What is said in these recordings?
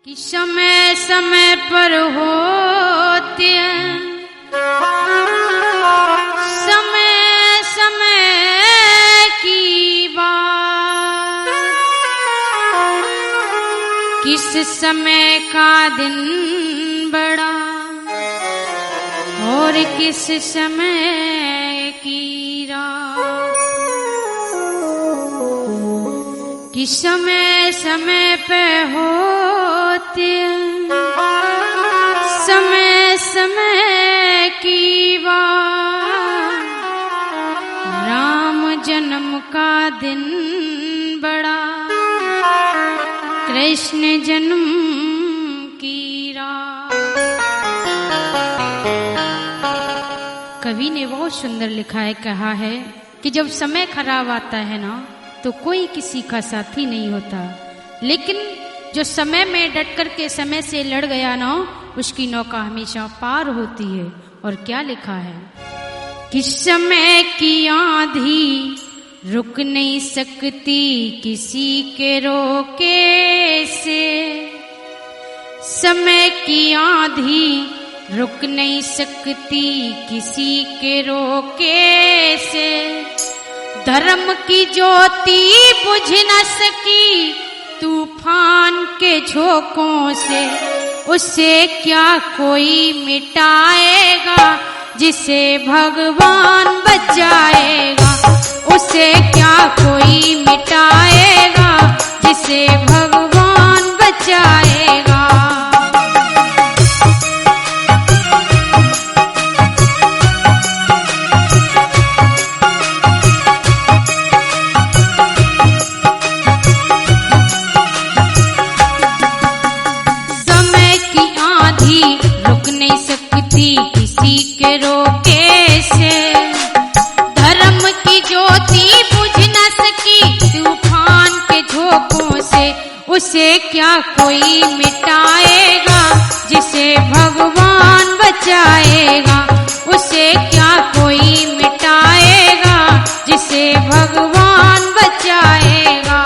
कि समय समय पर होते हैं समय समय की बात, किस समय का दिन बड़ा और किस समय की रात, कि समय समय पे होते समय समय की बात, राम जन्म का दिन बड़ा कृष्ण जन्म की रात। कवि ने बहुत सुंदर लिखा है, कहा है कि जब समय खराब आता है ना तो कोई किसी का साथी नहीं होता, लेकिन जो समय में डट कर के समय से लड़ गया ना उसकी नौका हमेशा पार होती है। और क्या लिखा है कि समय की आंधी रुक नहीं सकती किसी के रोके से, समय की आंधी रुक नहीं सकती किसी के रोके से, धर्म की ज्योति बुझ न सकी तूफान के झोंकों से, उसे क्या कोई मिटाएगा जिसे भगवान बचाएगा, उसे क्या कोई मिटाएगा जिसे भगवान बचाएगा। किसी के रोके से, धर्म की ज्योति बुझ न सकी तूफान के झोंकों से, उसे क्या कोई मिटाएगा जिसे भगवान बचाएगा, उसे क्या कोई मिटाएगा जिसे भगवान बचाएगा।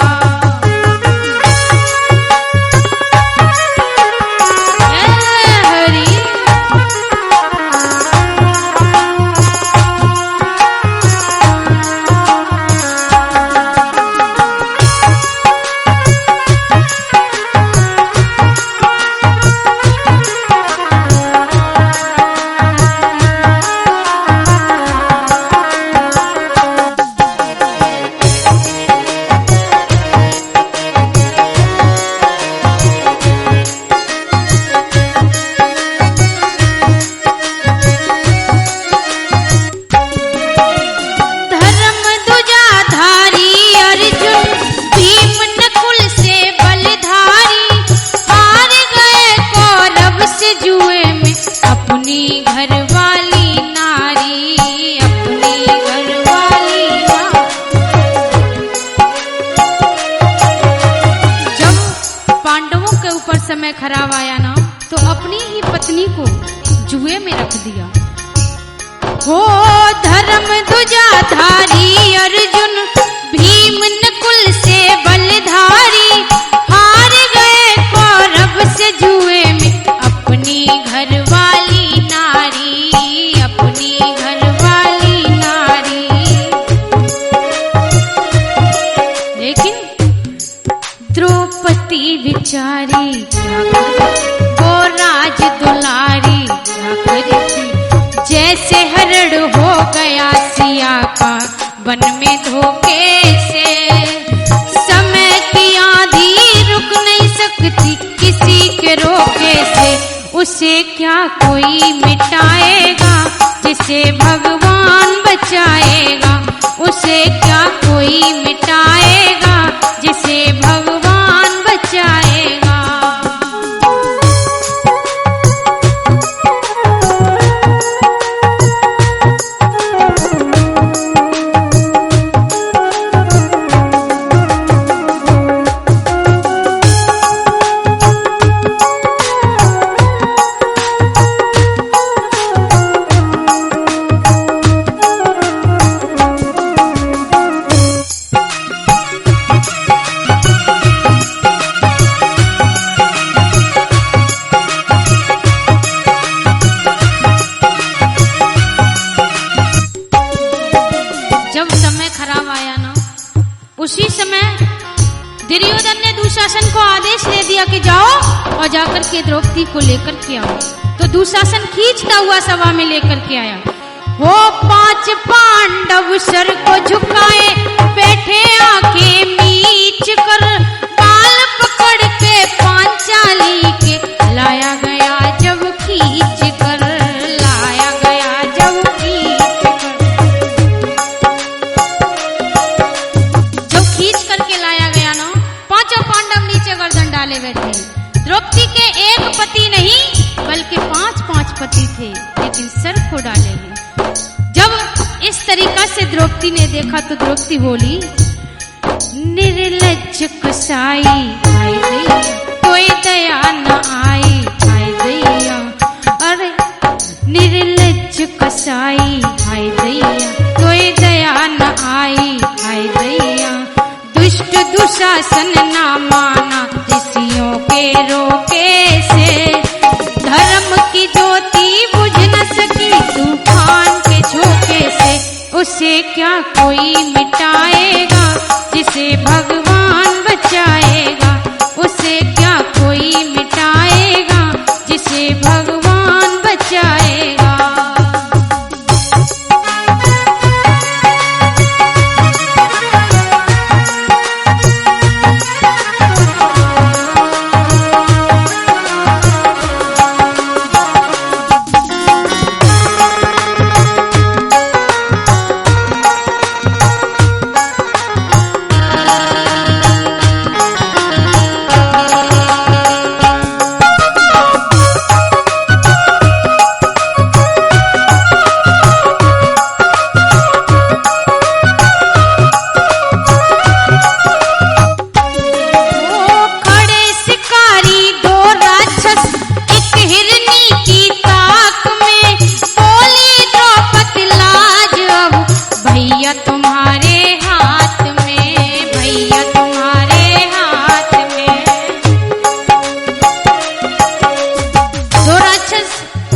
समय खराब आया ना तो अपनी ही पत्नी को जुए में रख दिया। हो धर्म ध्वजा धारी अर्जुन भीम नकुल से बलधारी, हार गए कौरव से जुए में अपनी घरवाली नारी, अपनी घरवाली नारी। लेकिन द्रौपदी बिचारी वो राज दुलारी जैसे हरण हो गया सिया का वन में धोखे से, समय की आंधी रुक नहीं सकती किसी के रोके से, उसे क्या कोई मिटाएगा जिसे भगवान बचाएगा, उसे क्या कोई मिटाएगा जिसे भगवान बचाएगा। समय खराब आया ना, उसी समय दुर्योधन ने दुशासन को आदेश दे दिया कि जाओ और जाकर के द्रौपदी को लेकर के आओ। तो दुशासन खींचता हुआ सभा में लेकर के आया। वो 5 पांडव सर को झुकाए बैठे आंखें मीच कर, बाल पकड़ के पांचाली के लाया गया जब खींच कर, लाया गया जब खींच कर। जब खींच करके लाया गया ना, 5 पांडव नीचे गर्दन डाले बैठे। द्रौपदी के एक पति नहीं बल्कि 5 पति थे, लेकिन सर को डाले हैं। जब इस तरीका से द्रौपदी ने देखा तो द्रौपदी बोली, निर्लज्ज कसाई हाय दैया, कोई दया न आई हाय दैया। अरे निर्लज्ज कसाई हाय दैया, कोई दया न आई हाय दैया। दुष्ट दुशासन ना माना ऋषियों के रोके से, धर्म की ज्योति बुझ न सकी तूफान के झोंके से। उसे क्या कोई मिटाएगा जिसे भगवान बचाएगा, उसे क्या कोई मिटाएगा जिसे भगवान बचाएगा।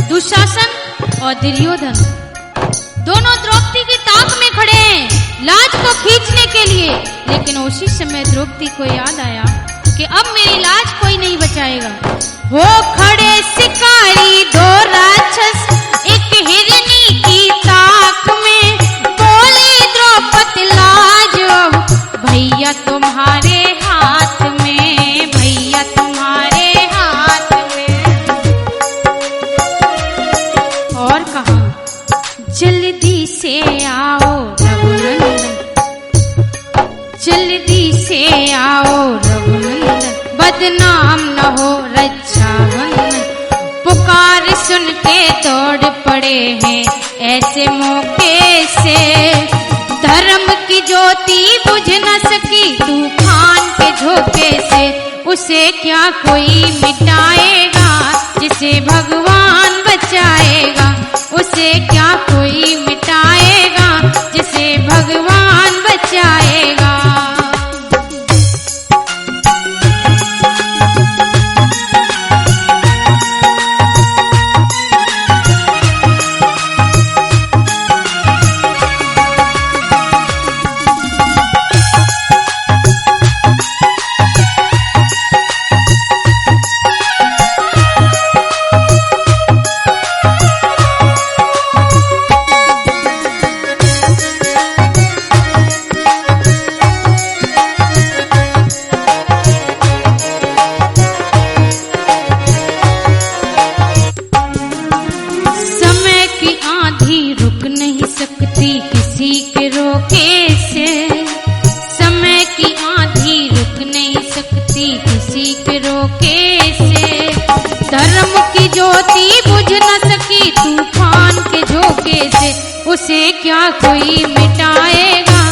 दुशासन और दुर्योधन दोनों द्रौपदी की ताक में खड़े हैं लाज को खींचने के लिए। लेकिन उसी समय द्रौपदी को याद आया कि अब मेरी लाज कोई नहीं बचाएगा। वो खड़े शिकारी 2 राक्षस एक हिरनी की ताक में, बोली द्रौपदी लाज अब भैया तुम्हारे हाथ में, भैया तुम्हारे हाथ में। और कहा, जल्दी से आओ रघुनंदन, जल्दी से आओ रघुनंदन, बदनाम न हो रक्षाबंधन। पुकार सुन के दौड़ पड़े हैं ऐसे मौके से, धर्म की ज्योति बुझ न सकी तूफान के झोंके से। उसे क्या कोई मिटाएगा जिसे भगवान बचाएगा, उसे क्या कोई मिटाएगा जिसे भगवान बचाएगा। किसी के रोके से, समय की आंधी रुक नहीं सकती किसी के रोके से। धर्म की ज्योति बुझ न सकी तूफान के झोंके से। उसे क्या कोई मिटाएगा